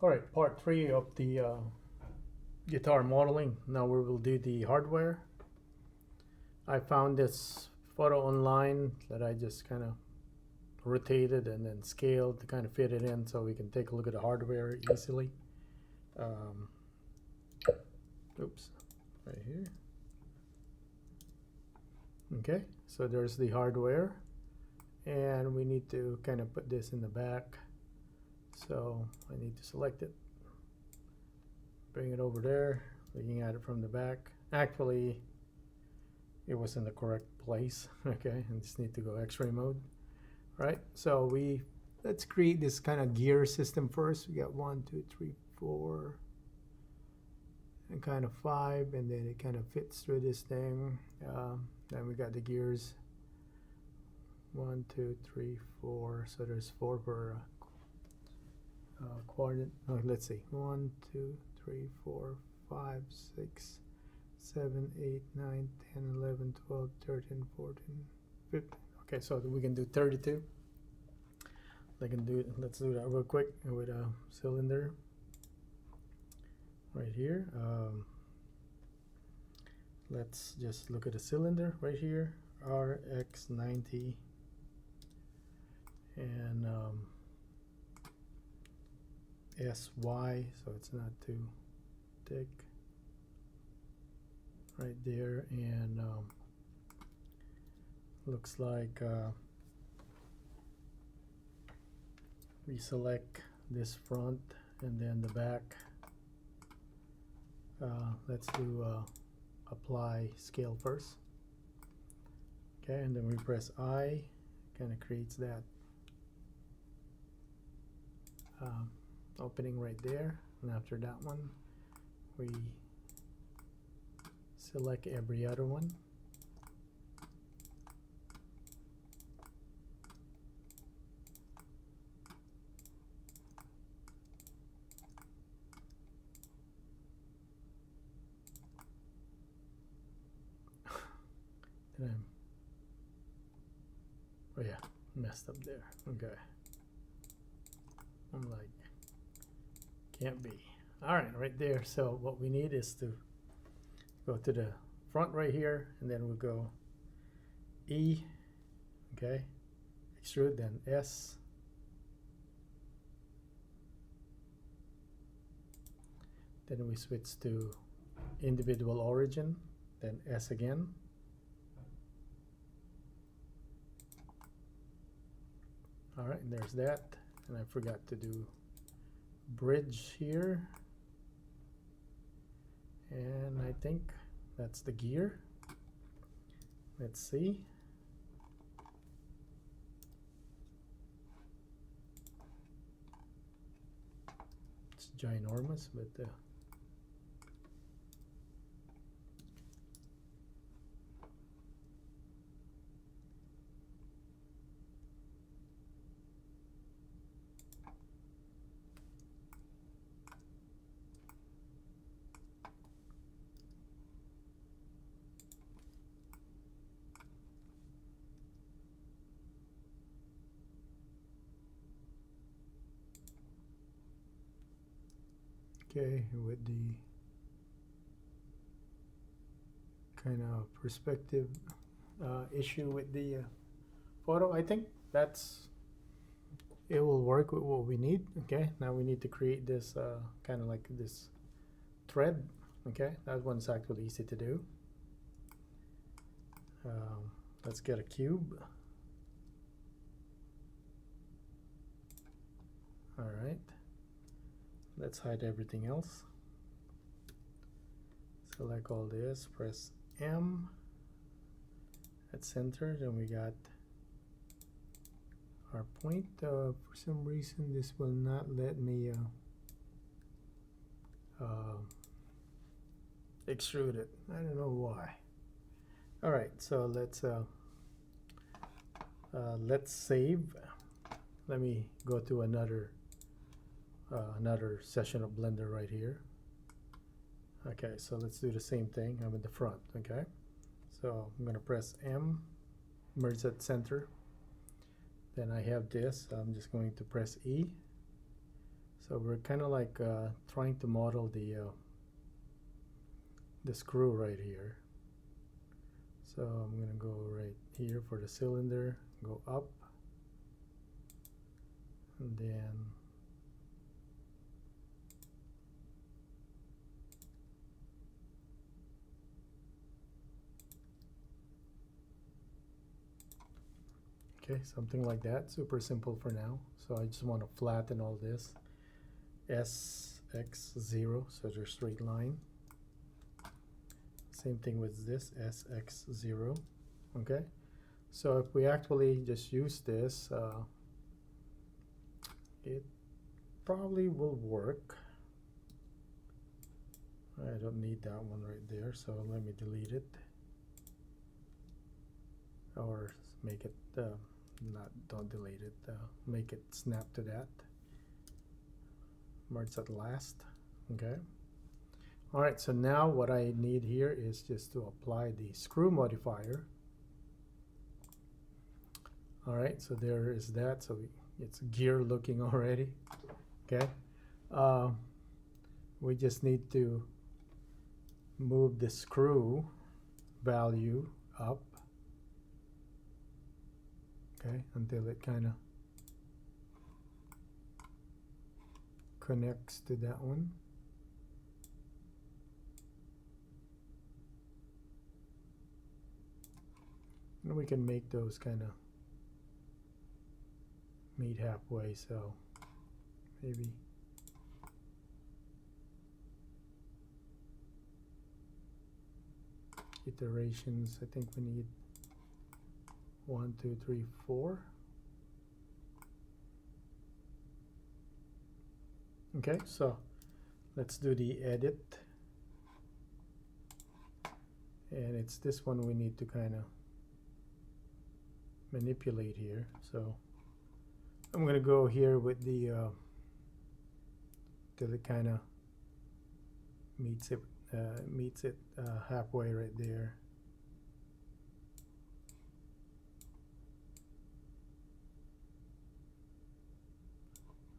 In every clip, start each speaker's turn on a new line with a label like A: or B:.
A: All right, part 3 of the guitar modeling. Now we will do the hardware. I found this photo online that I just kind of rotated and then scaled to kind of fit it in so we can take a look at the hardware easily. Um, oops, right here. Okay, so there's the hardware, and we need to kind of put this in the back. So I need to select it, bring it over there, looking at it from the back. Actually, it was in the correct place. Okay, I just need to go x-ray mode. Right, so let's create this kind of gear system first. We got 1, 2, 3, 4 and kind of 5, and then it kind of fits through this thing. Then we got the gears 1, 2, 3, 4, so there's 4 per quadrant. Let's see, 1, 2, 3, 4, 5, 6, 7, 8, 9, 10, 11, 12, 13, 14, 15. Okay, so we can do 32. Let's do that real quick with a cylinder right here. Let's just look at the cylinder right here, RX90, and SY, so it's not too thick right there, and looks like we select this front and then the back. Let's do apply scale first. Okay, and then we press I, kind of creates that opening right there, and after that one we select every other one. Oh yeah, messed up there. Okay, I'm like, can't be. All right there. So what we need is to go to the front right here, and then we'll go E, okay, extrude, then S, then we switch to individual origin, then S again. All right, and there's that, and I forgot to do bridge here, and I think that's the gear. Let's see. It's ginormous, but okay, with the kind of perspective issue with the photo, I think it will work with what we need. Okay, now we need to create this kind of like this thread. Okay, that one's actually easy to do. Let's get a cube. All right, let's hide everything else. Select all this, press M at center, then we got our point. For some reason this will not let me extrude it. I don't know why. All right, so let's save. Let me go to another session of Blender right here. Okay, so let's do the same thing. I'm in the front. Okay, so I'm gonna press M, merge at center. Then I have this. I'm just going to press E, So we're kind of like trying to model the screw right here. So I'm going to go right here for the cylinder, go up, and then okay, something like that. Super simple for now. So I just want to flatten all this. SX0, so there's straight line. Same thing with this, SX0. Okay, so if we actually just use this, it probably will work. I don't need that one right there, so let me delete it. Or make it, don't delete it, make it snap to that. Merge at last, okay. All right, so now what I need here is just to apply the screw modifier. All right, so there is that. So it's gear looking already, okay. We just need to move the screw value up, okay, until it kind of connects to that one. And we can make those kind of meet halfway, so maybe iterations. I think we need 1, 2, 3, 4. Okay, so let's do the edit, and it's this one we need to kind of manipulate here. So I'm going to go here with the till it kind of meets it halfway right there.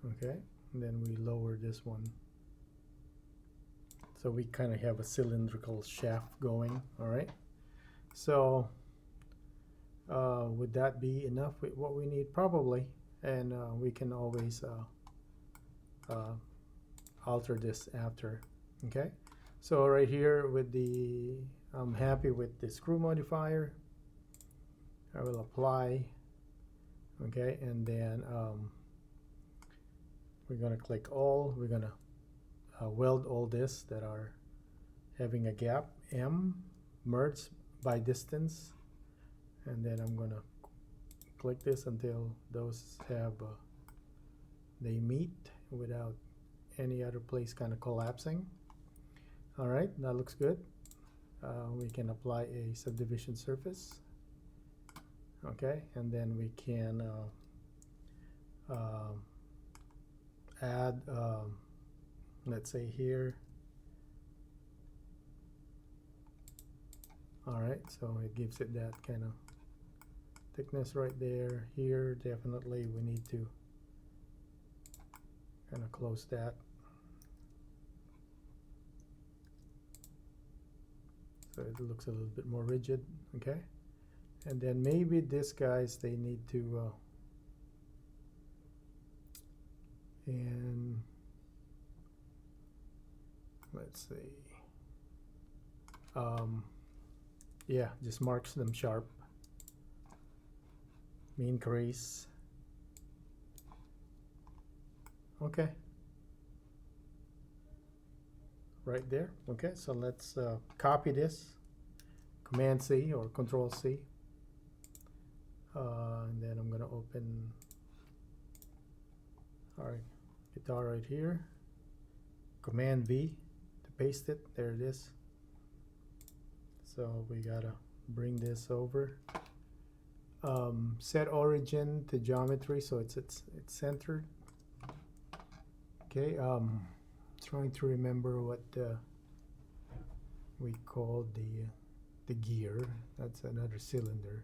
A: Okay, and then we lower this one, so we kind of have a cylindrical shaft going. All right, so would that be enough with what we need? Probably, and we can always alter this after. Okay, so right here with the, I'm happy with the screw modifier. I will apply, okay, and then we're going to click all. We're going to weld all this that are having a gap, M, merge by distance, and then I'm going to click this until those have they meet without any other place kind of collapsing. All right, that looks good. We can apply a subdivision surface. Okay, and then we can add, let's say here. All right, so it gives it that kind of thickness right there. Here, definitely we need to kind of close that. So it looks a little bit more rigid, okay? And then maybe these guys, they need to, and let's see, yeah, just marks them sharp. Mean crease. Okay. Right there. Okay, so let's copy this. Command C or Control C. And then I'm going to open our guitar right here. Command V to paste it. There it is. So we gotta bring this over. Set origin to geometry, so it's centered. Okay. Trying to remember what we called the gear. That's another cylinder.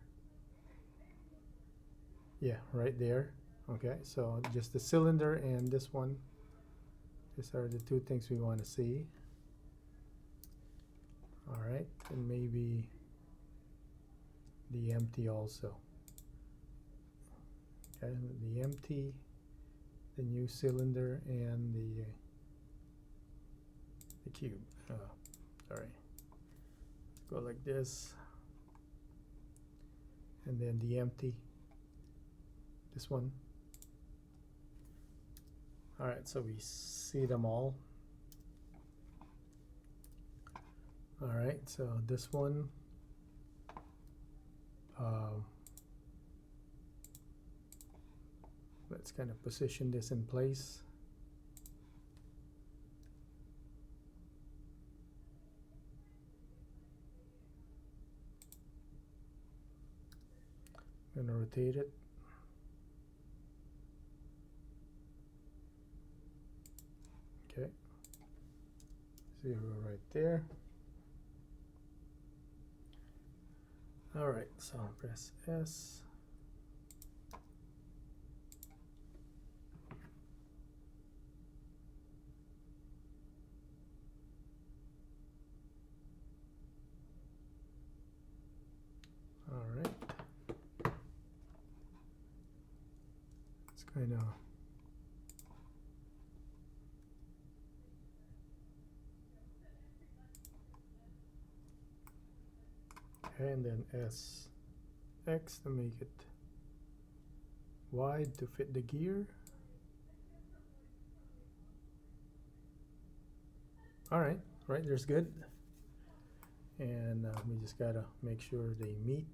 A: Yeah, right there. Okay, so just the cylinder and this one These are the two things we want to see. All right, and maybe the empty also. Okay, the empty, the new cylinder, and the cube. Sorry. Go like this, and then the empty. This one. All right, so we see them all. All right, so this one. Let's kind of position this in place. I'm gonna rotate it. Okay. 0 right there. All right, so press S. All right. It's kind of and then SX to make it wide to fit the gear. All right, there's good. And we just gotta make sure they meet.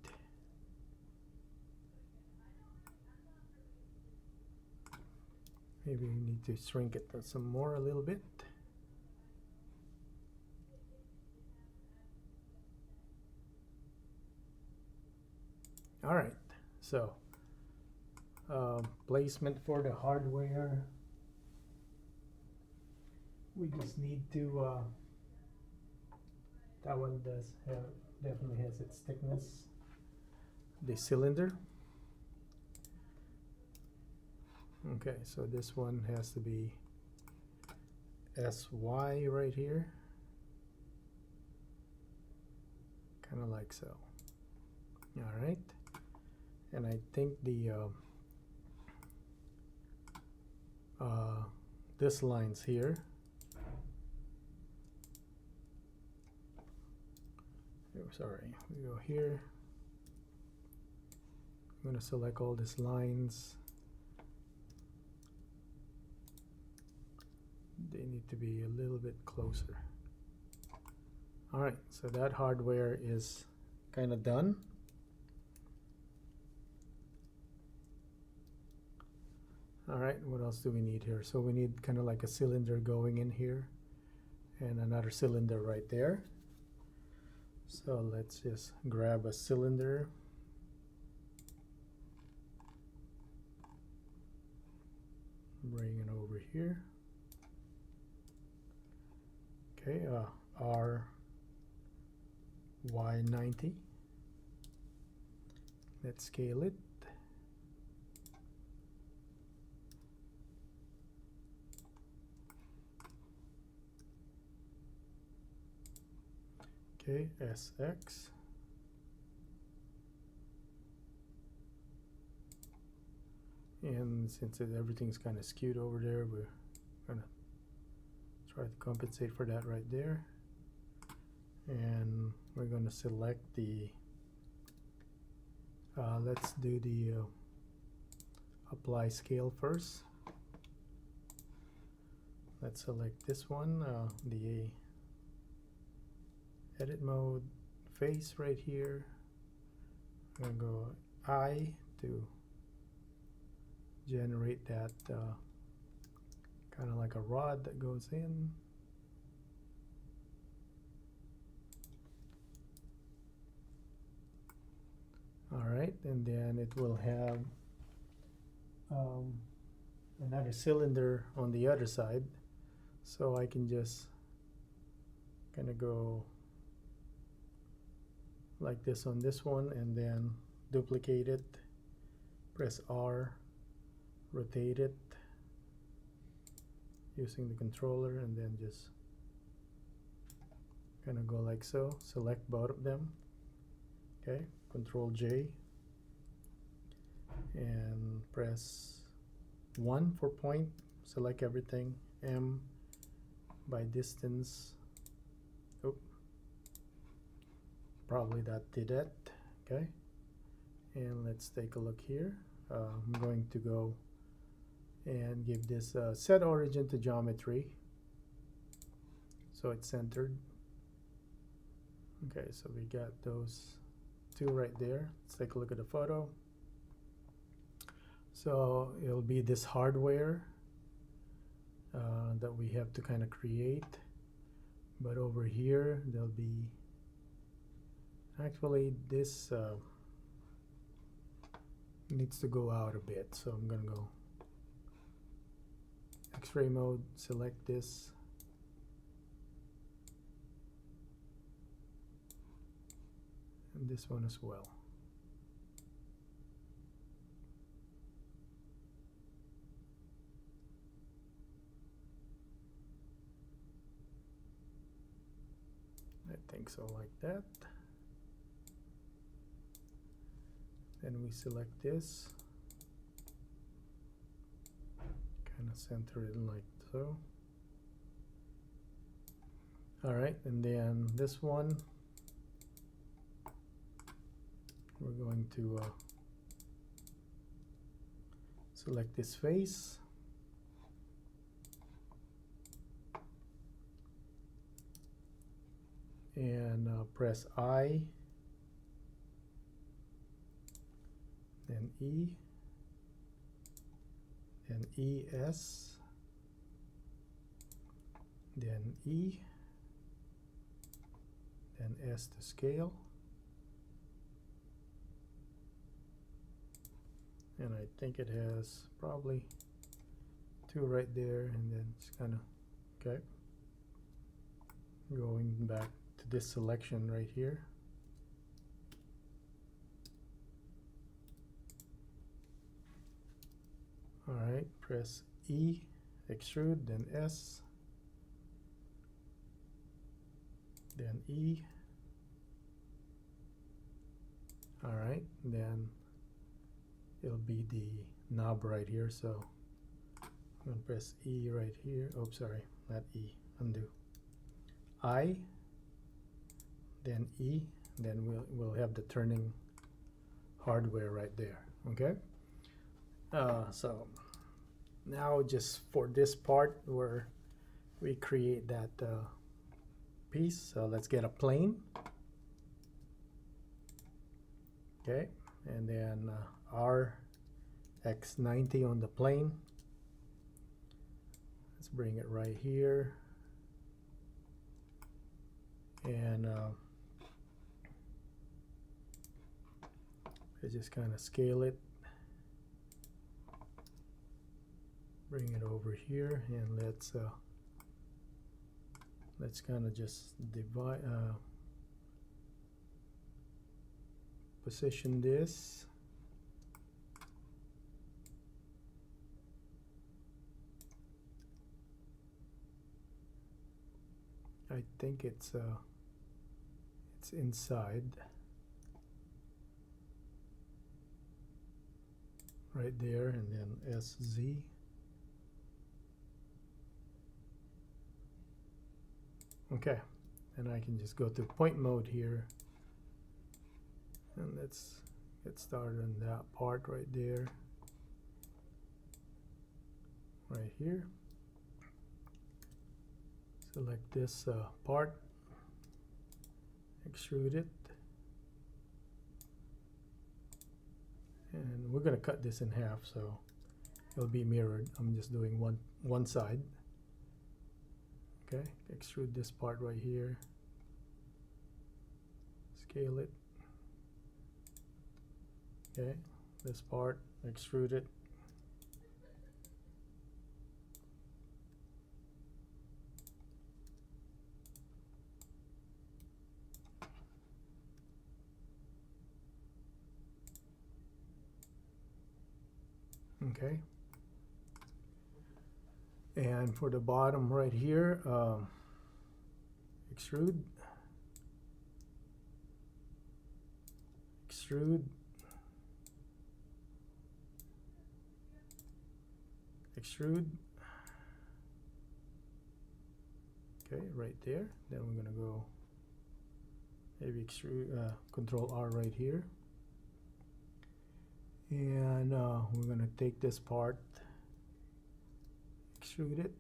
A: Maybe we need to shrink it some more a little bit. All right, so placement for the hardware. We just need to, that one does have, definitely has its thickness. The cylinder. Okay, so this one has to be SY right here. Kind of like so. All right. And I think the this line's here. Oh, sorry, we go here. I'm gonna select all these lines. They need to be a little bit closer. All right, so that hardware is kind of done. All right, what else do we need here? So we need kind of like a cylinder going in here and another cylinder right there. So let's just grab a cylinder. Bring it over here. Okay, RY90. Let's scale it. Okay, SX. And since everything's kind of skewed over there, we're gonna try to compensate for that right there. And we're gonna select the, let's do the apply scale first. Let's select this one, the edit mode face right here. I'm gonna go I to generate that kind of like a rod that goes in. All right, and then it will have another cylinder on the other side, so I can just kind of go like this on this one and then duplicate it, press R, rotate it. using the controller, and then just kind of go like so. Select both of them. Okay, Control J and press 1 for point. Select everything. M by distance. Oh, probably that did it. Okay, and let's take a look here. I'm going to go and give this set origin to geometry so it's centered. Okay, so we got those two right there. Let's take a look at the photo. So it'll be this hardware that we have to kind of create, but over here there'll be actually this needs to go out a bit, so I'm gonna go X-ray mode, select this, and this one as well. I think so, like that. Then we select this, kind of center it like so. All right, and then this one, we're going to select this face. And press I, then E, then ES, then E, then S to scale, and I think it has probably 2 right there, and then it's kind of okay. Going back to this selection right here. All right, press E, extrude, then S, then E. All right, then it'll be the knob right here, so I'm going to press E right here. Oh, sorry, not E, undo. I, then E, then we'll have the turning hardware right there. Okay, so now just for this part where we create that piece, so let's get a plane. Okay, and then RX90 on the plane. Let's bring it right here. And I just kind of scale it, bring it over here, and let's kind of just divide, position this. I think it's inside right there, and then SZ. Okay, and I can just go to point mode here, and let's get started on that part right there, right here. Select this part, extrude it, and we're going to cut this in half so it'll be mirrored. I'm just doing one side. Okay, extrude this part right here, scale it. Okay, this part, extrude it. Okay, And for the bottom right here, extrude, extrude, extrude. Okay, right there. Then we're gonna go maybe extrude, Control R right here, and we're gonna take this part, extrude it.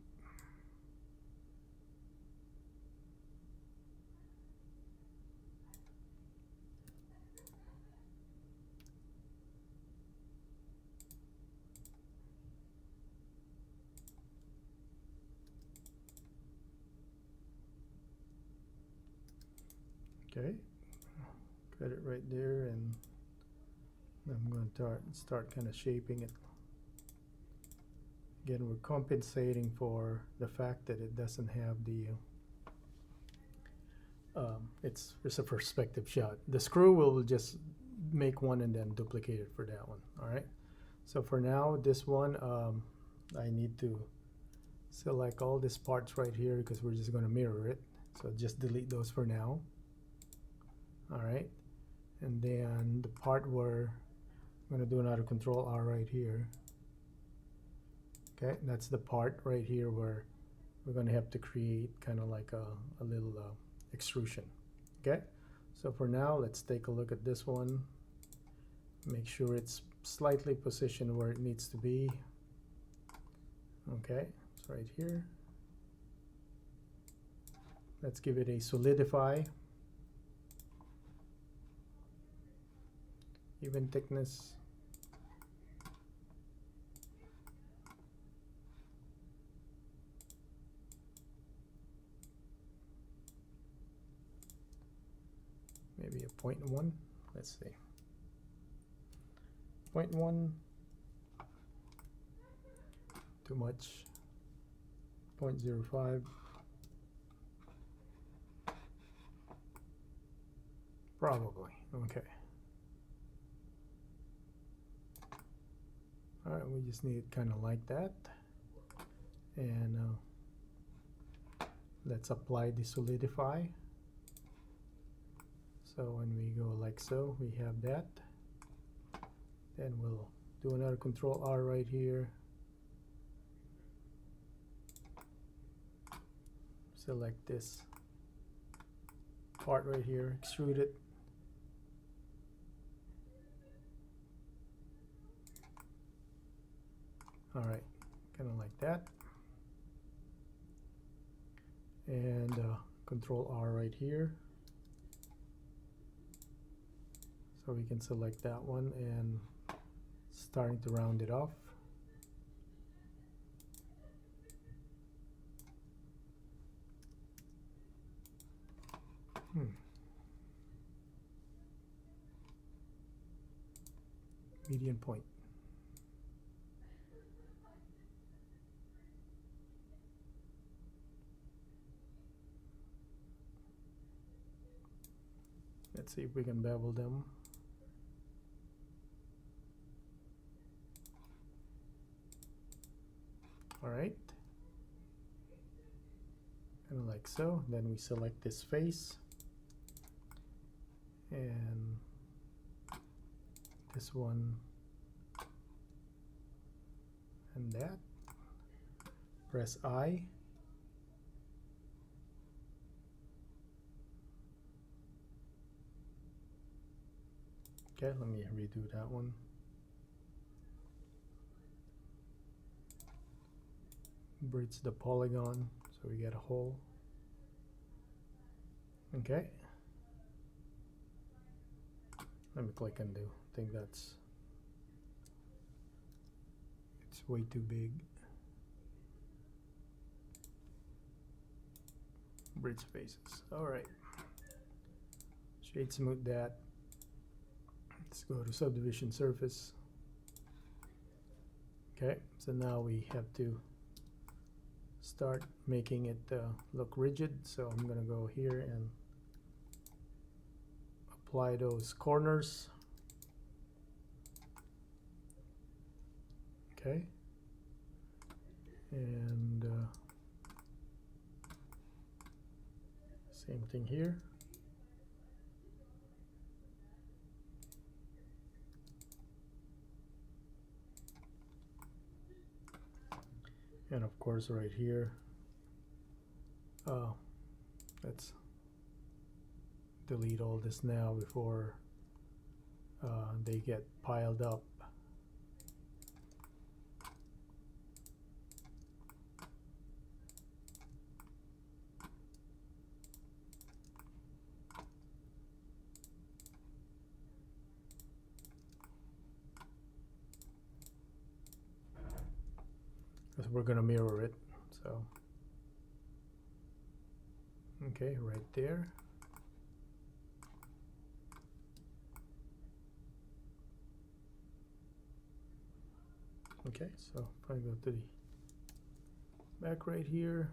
A: Okay, cut it right there, and I'm going to start kind of shaping it. Again, we're compensating for the fact that it doesn't have the it's a perspective shot. The screw will just make one and then duplicate it for that one. All right, so for now, this one I need to select all these parts right here because we're just going to mirror it, so just delete those for now. All right, and then the part where I'm going to do another Control R right here. Okay, that's the part right here where we're going to have to create kind of like a little extrusion. Okay, so for now, let's take a look at this one. Make sure it's slightly positioned where it needs to be. Okay, it's right here. Let's give it a solidify. Even thickness. Maybe a 0.1. Let's see. 0.1. Too much. 0.05. Probably. Okay. All right, we just need it kind of like that. And let's apply the solidify. So when we go like so, we have that. Then we'll do another Control R right here. Select this part right here, extrude it. All right, kind of like that. And Control R right here. So we can select that one and starting to round it off. Median point. Let's see if we can bevel them. All right, kind of like so. Then we select this face and this one and that. Press I. Okay, let me redo that one. Bridge the polygon so we get a hole. Okay. Let me click undo. I think it's way too big. Bridge faces. All right. Shade smooth that. Let's go to Subdivision Surface. Okay, so now we have to start making it look rigid. So I'm gonna go here and apply those corners. Okay, And same thing here. And of course right here, let's delete all this now before they get piled up. Because we're going to mirror it, so okay, right there. Okay, so if I go to the back right here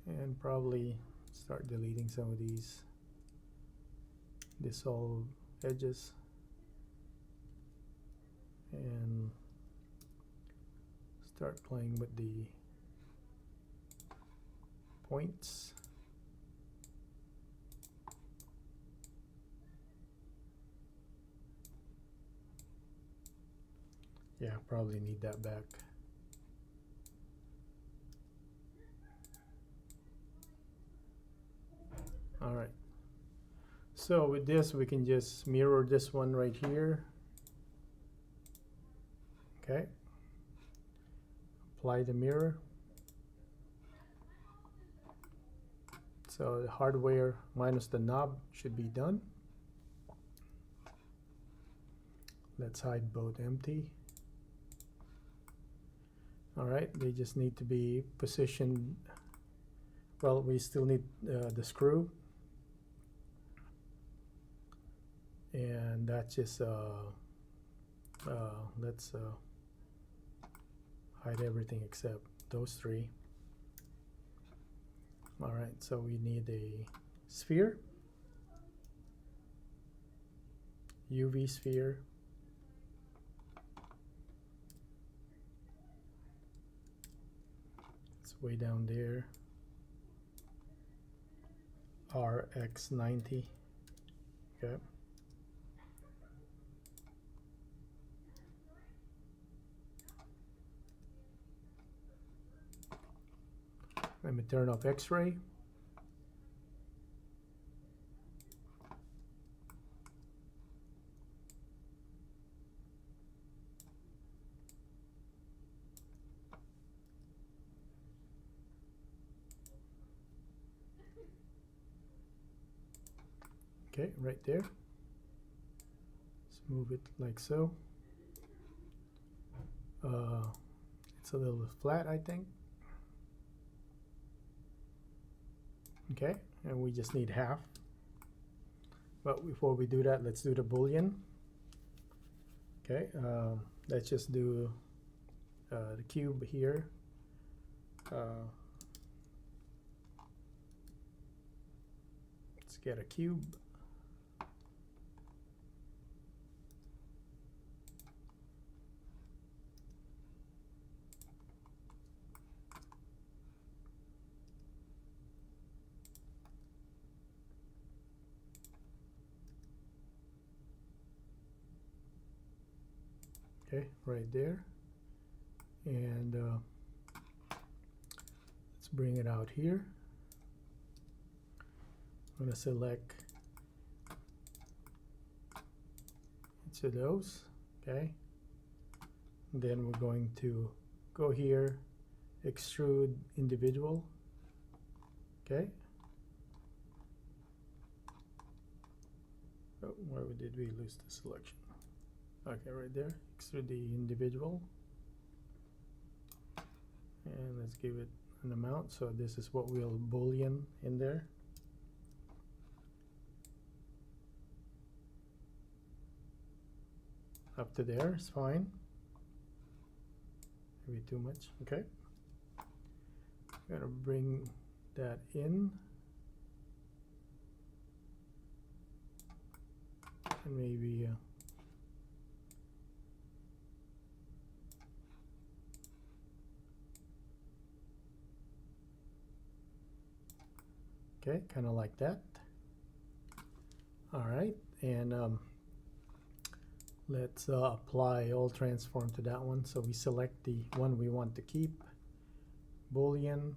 A: and probably start deleting some of these dissolved edges and start playing with the points. Yeah, probably need that back. All right. So with this, we can just mirror this one right here. Okay. Apply the mirror. So the hardware minus the knob should be done. Let's hide both empty. All right, they just need to be positioned. Well, we still need the screw. And that's just, let's hide everything except those three. All right, so we need a sphere, UV sphere. It's way down there. RX90. Okay. Let me turn off X-ray. Okay, right there. Let's move it like so. It's a little flat, I think. Okay, and we just need half. But before we do that, let's do the boolean. Okay, let's just do the cube here. Let's get a cube. Okay, right there. And let's bring it out here. I'm going to select each of those. Okay. And then we're going to go here, extrude individual. Okay. Oh, where did we lose the selection? Okay, right there. Extrude the individual. And let's give it an amount. So this is what we'll boolean in there. Up to there is fine. Maybe too much. Okay. Gotta bring that in. And maybe Okay, kind of like that. All right, and let's apply all transform to that one. So we select the one we want to keep, Boolean,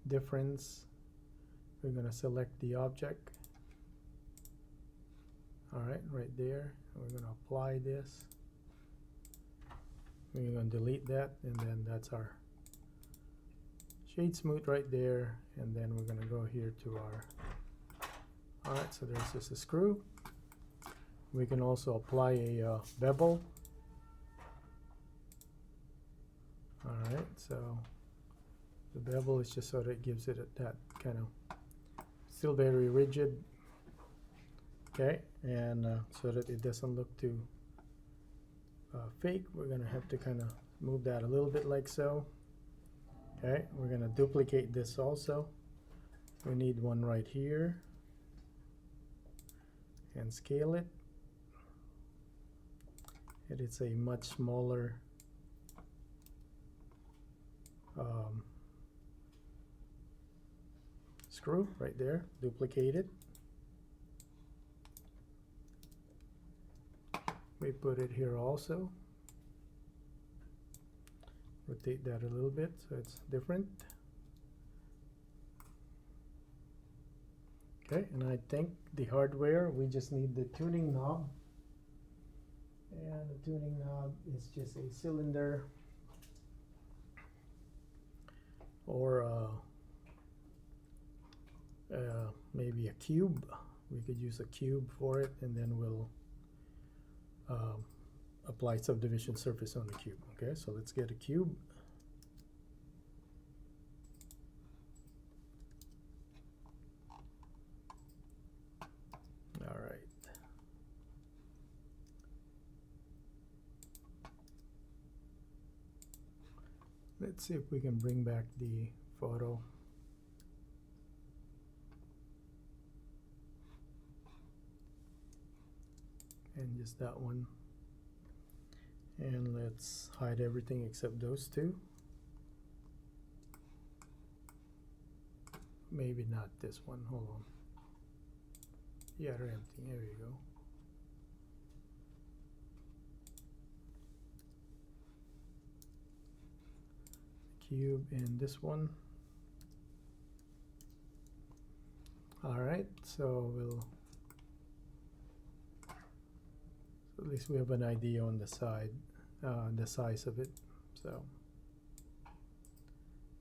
A: difference. We're going to select the object. All right, right there. We're going to apply this. We're going to delete that, and then that's our shade smooth right there. And then we're going to go here to our, all right, so there's just a screw. We can also apply a bevel. All right, so the bevel is just so that it gives it that kind of still very rigid. Okay, and so that it doesn't look too fake, we're gonna have to kind of move that a little bit like so. Okay, we're gonna duplicate this also. We need one right here and scale it. And it's a much smaller screw right there. Duplicate it. We put it here also. Rotate that a little bit so it's different. Okay, and I think the hardware, we just need the tuning knob. And the tuning knob is just a cylinder or maybe a cube. We could use a cube for it, and then we'll apply subdivision surface on the cube. Okay, so let's get a cube. All right. Let's see if we can bring back the photo. And just that one. And let's hide everything except those two. Maybe not this one. Hold on. Yeah, they're empty. There you go. Cube and this one. All right, so we'll. At least we have an idea on the side, the size of it. So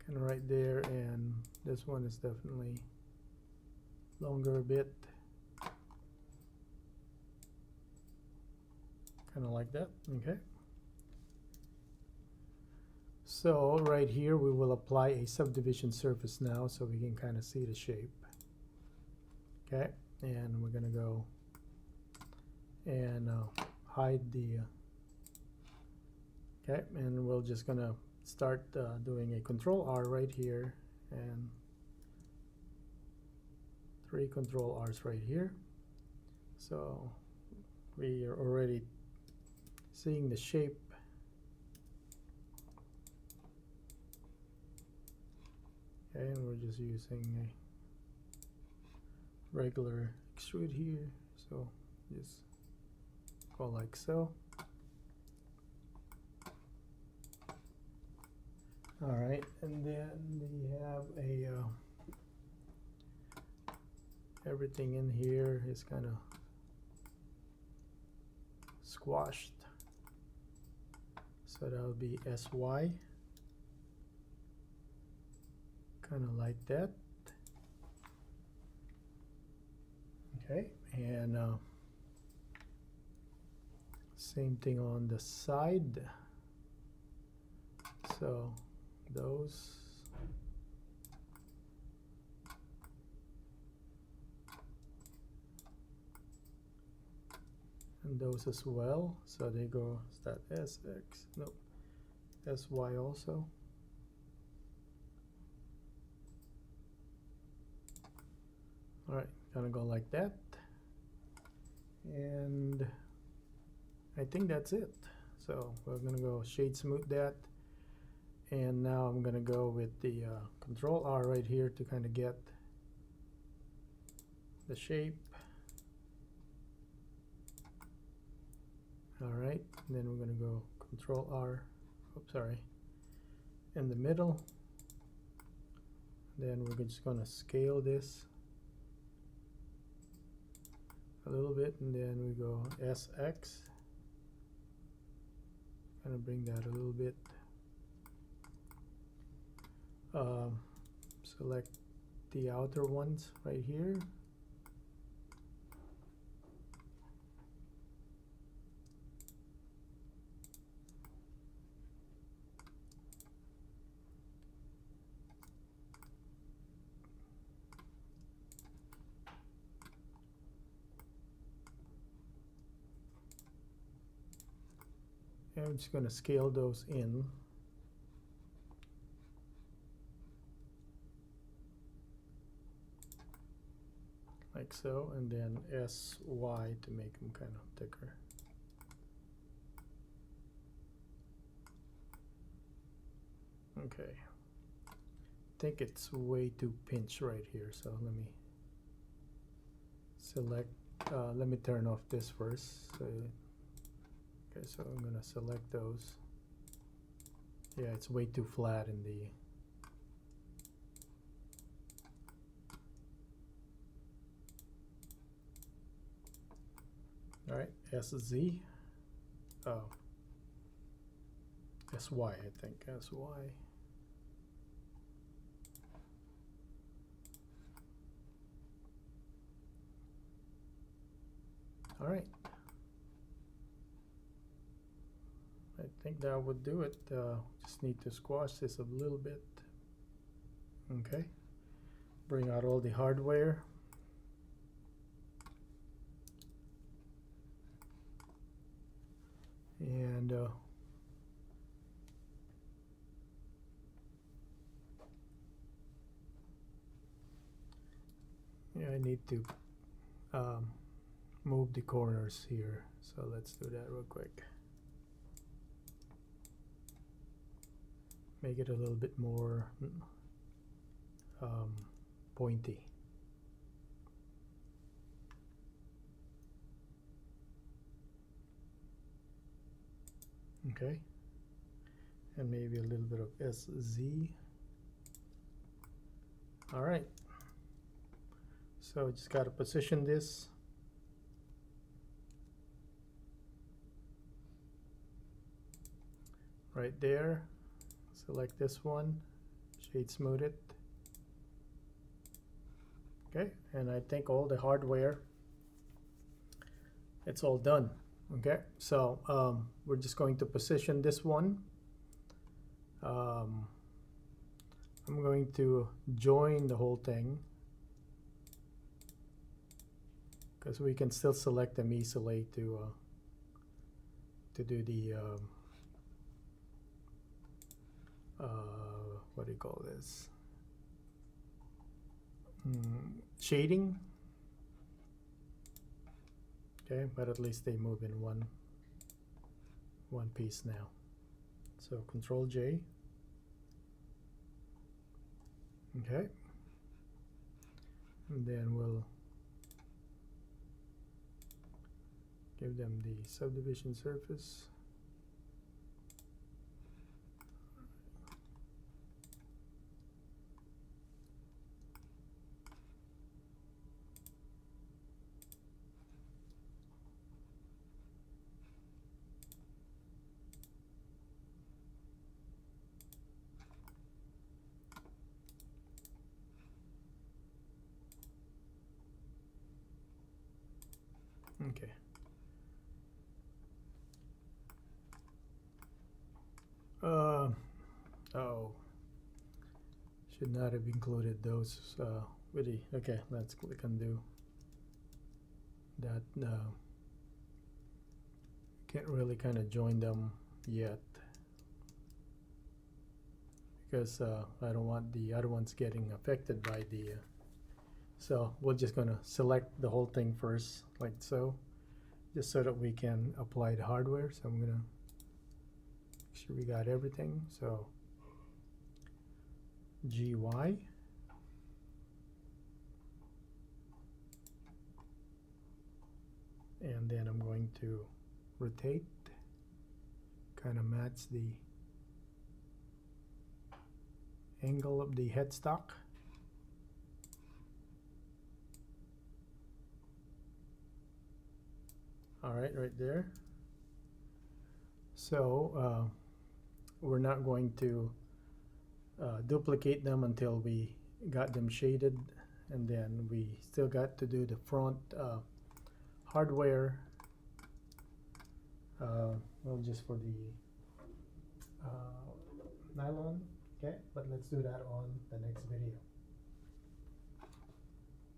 A: kind of right there, and this one is definitely longer a bit. Kind of like that, okay. So right here we will apply a subdivision surface now so we can kind of see the shape. Okay, and we're gonna go and hide the okay, and we're just gonna start doing a Control R right here and 3 Control R's right here. So we are already seeing the shape. Okay, and we're just using a regular extrude here, so just go like so. All right, and then we have a everything in here is kind of squashed, so that would be SY, kind of like that. Okay, and same thing on the side. So those. And those as well. So they go, is that SX? No, SY also. All right, gonna go like that. And I think that's it. So we're gonna go shade smooth that. And now I'm gonna go with the Control R right here to kind of get the shape. All right, and then we're going to go Control R, oops, sorry, in the middle. Then we're just going to scale this a little bit, and then we go SX, kind of bring that a little bit. Select the outer ones right here. And I'm just going to scale those in. Like so, and then SY to make them kind of thicker. Okay. I think it's way too pinched right here, so let me select, let me turn off this first. So, okay, so I'm going to select those. Yeah, it's way too flat in the all right, SZ. Oh, SY, I think. SY. All right. I think that would do it. Just need to squash this a little bit. Okay. Bring out all the hardware. And yeah, I need to move the corners here. So let's do that real quick. Make it a little bit more pointy. Okay, and maybe a little bit of SZ. All right, so just got to position this. Right there, select this one, shade smooth it. Okay, and I think all the hardware, it's all done. Okay, so we're just going to position this one. I'm going to join the whole thing because we can still select them easily to do the what do you call this? Shading. Okay, but at least they move in one piece now. So Control J. Okay, and then we'll give them the subdivision surface. Okay. Oh, should not have included those with the, okay, let's click undo. That can't really kind of join them yet because I don't want the other ones getting affected by the so we're just gonna select the whole thing first, like so, just so that we can apply the hardware. So I'm gonna make sure we got everything. So GY, and then I'm going to rotate, kind of match the angle of the headstock. All right, right there. So we're not going to duplicate them until we got them shaded, and then we still got to do the front hardware, well, just for the nylon. Okay, but let's do that on the next video.